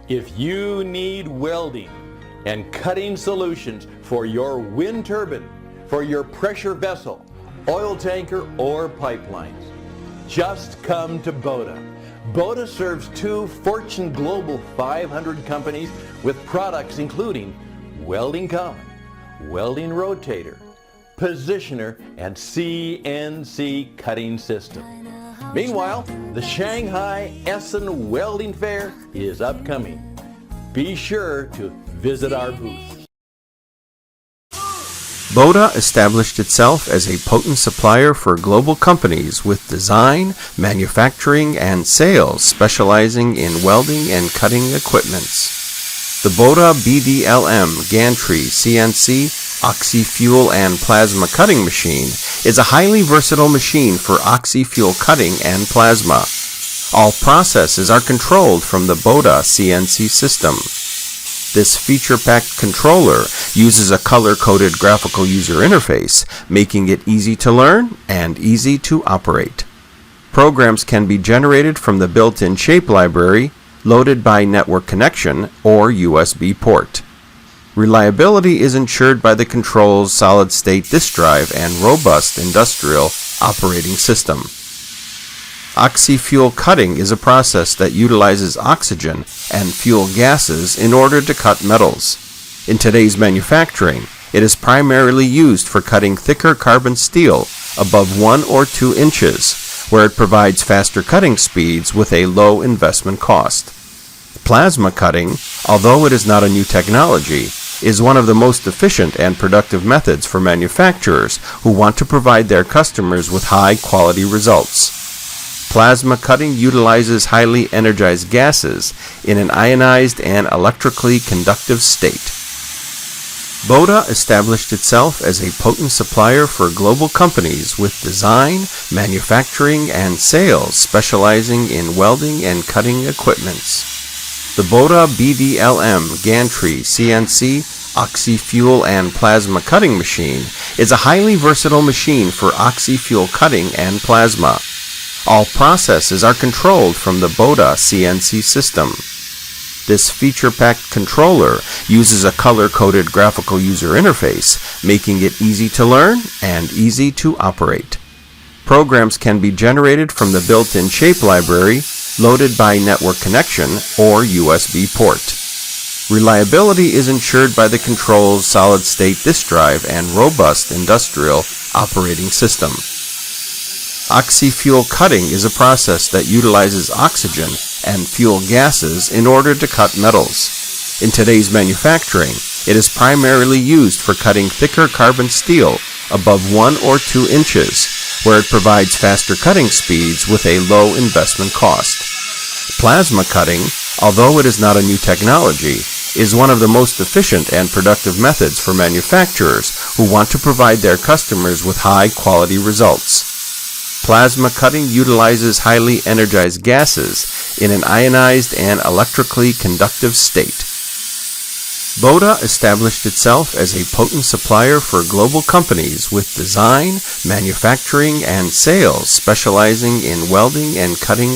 If you need welding and cutting solutions for your wind turbine, for your pressure vessel, oil tanker, or pipelines, just come to Boda. Boda serves 2 Fortune Global 500 companies with products including welding common, welding rotator, positioner, and CNC cutting system. Meanwhile, the Shanghai Essen Welding Fair is upcoming. Be sure to visit our booth. Boda established itself as a potent supplier for global companies with design, manufacturing, and sales specializing in welding and cutting equipments. The Boda BDLM Gantry CNC Oxyfuel and plasma cutting machine is a highly versatile machine for oxyfuel cutting and plasma. All processes are controlled from the Boda CNC system. This feature-packed controller uses a color-coded graphical user interface, making it easy to learn and easy to operate. Programs can be generated from the built-in shape library, loaded by network connection or USB port. Reliability is ensured by the control's solid-state disk drive and robust industrial operating system. Oxyfuel cutting is a process that utilizes oxygen and fuel gases in order to cut metals. In today's manufacturing, it is primarily used for cutting thicker carbon steel above 1 or 2 inches, where it provides faster cutting speeds with a low investment cost. Plasma cutting, although it is not a new technology, is one of the most efficient and productive methods for manufacturers who want to provide their customers with high-quality results. Plasma cutting utilizes highly energized gases in an ionized and electrically conductive state. Boda established itself as a potent supplier for global companies with design, manufacturing, and sales specializing in welding and cutting equipments. The Boda BDLM Gantry CNC Oxyfuel and plasma cutting machine is a highly versatile machine for oxyfuel cutting and plasma. All processes are controlled from the Boda CNC system. This feature-packed controller uses a color-coded graphical user interface, making it easy to learn and easy to operate. Programs can be generated from the built-in shape library, loaded by network connection or USB port. Reliability is ensured by the control's solid-state disk drive and robust industrial operating system. Oxyfuel cutting is a process that utilizes oxygen and fuel gases in order to cut metals. In today's manufacturing, it is primarily used for cutting thicker carbon steel above 1 or 2 inches, where it provides faster cutting speeds with a low investment cost. Plasma cutting, although it is not a new technology, is one of the most efficient and productive methods for manufacturers who want to provide their customers with high-quality results. Plasma cutting utilizes highly energized gases in an ionized and electrically conductive state. Boda established itself as a potent supplier for global companies with design, manufacturing, and sales specializing in welding and cutting